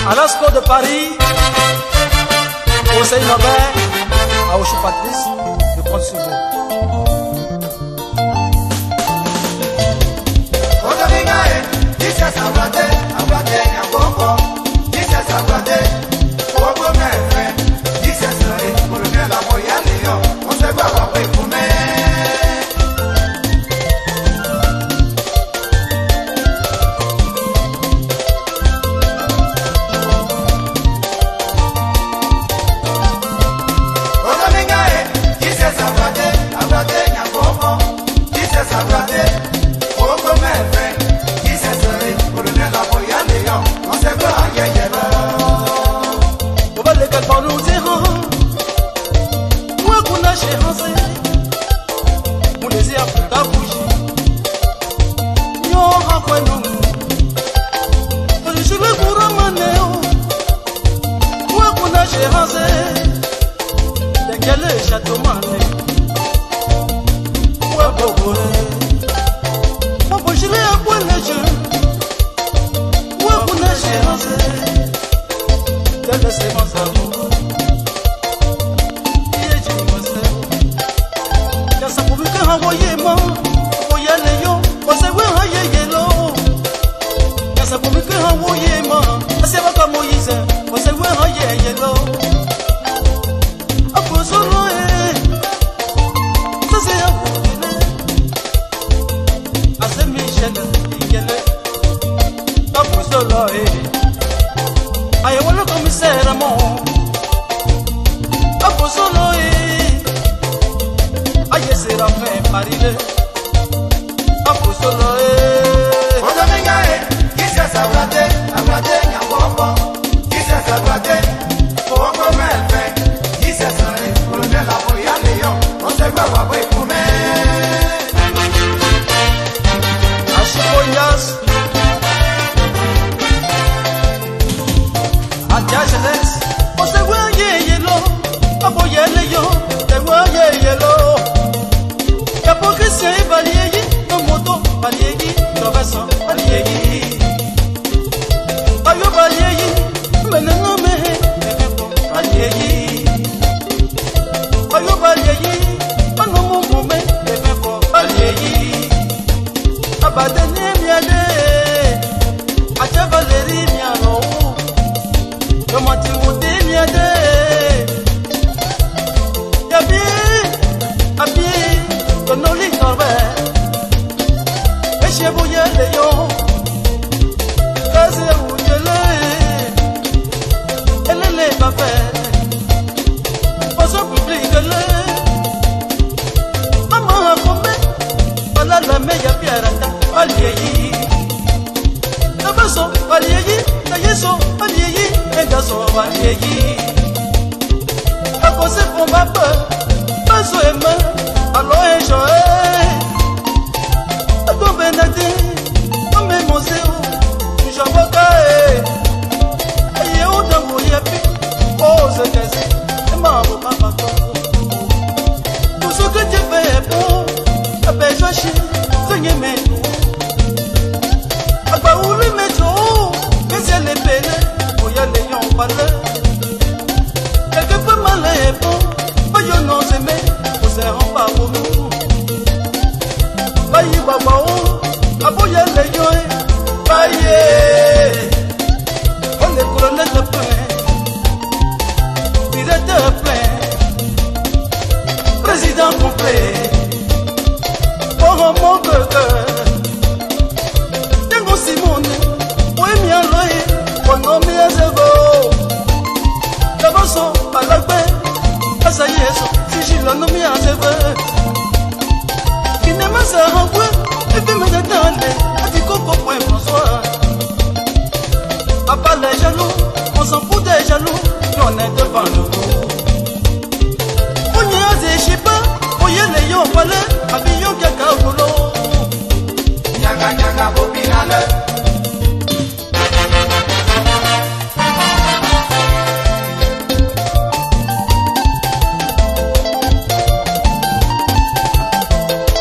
à l'ASCO de Paris, au Seine Nobert, à Oshou Patrice, de Pont-Souvaux.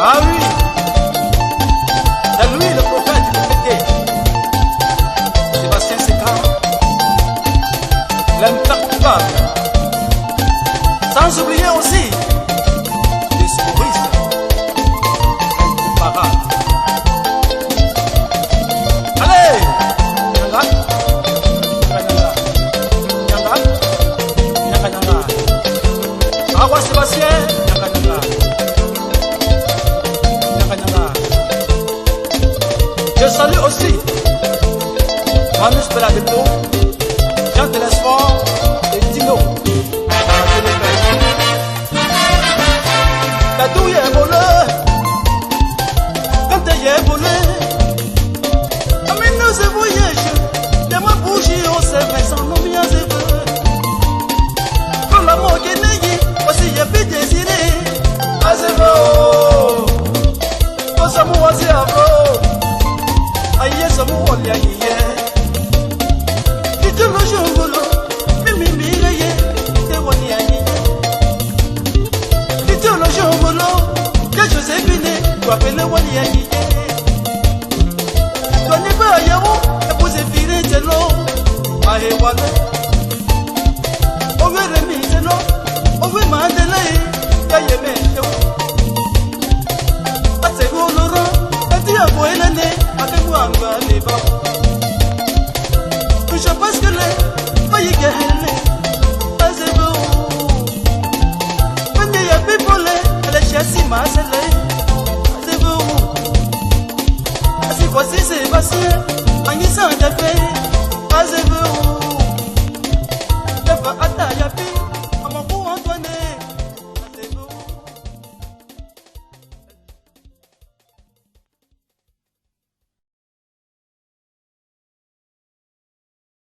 Ah oui, c'est lui le prophète. salue aussi Manus Beladepo, Jean Telesphore et Dino. La douille est volée, quand elle est volée, amène-nous ce voyage, de ma bougie au service sans nous bien éveillés. Quand la mort est née, aussi il y a plus désiré, à zéro. Quand ça m'a voici à vous, aïe, ça m'a voici à hier. Tu le jongolo, mimi mireye, te woni ayi. Tu le jongolo, que Joséphine, toi pele woni ayi. Toi ne pas yawo, épouser fire telo, ahe wale. Owe remi telo, owe mandele, kaye me yo. Ate go loro, ati abo elene, ate go anga leba. Je pense que les failles guerres, pas de vous. Quand il y a people, les chassis massés, pas de vous. Si voici c'est passé, en y s'en fait, pas de vous. Ne pas attaquer.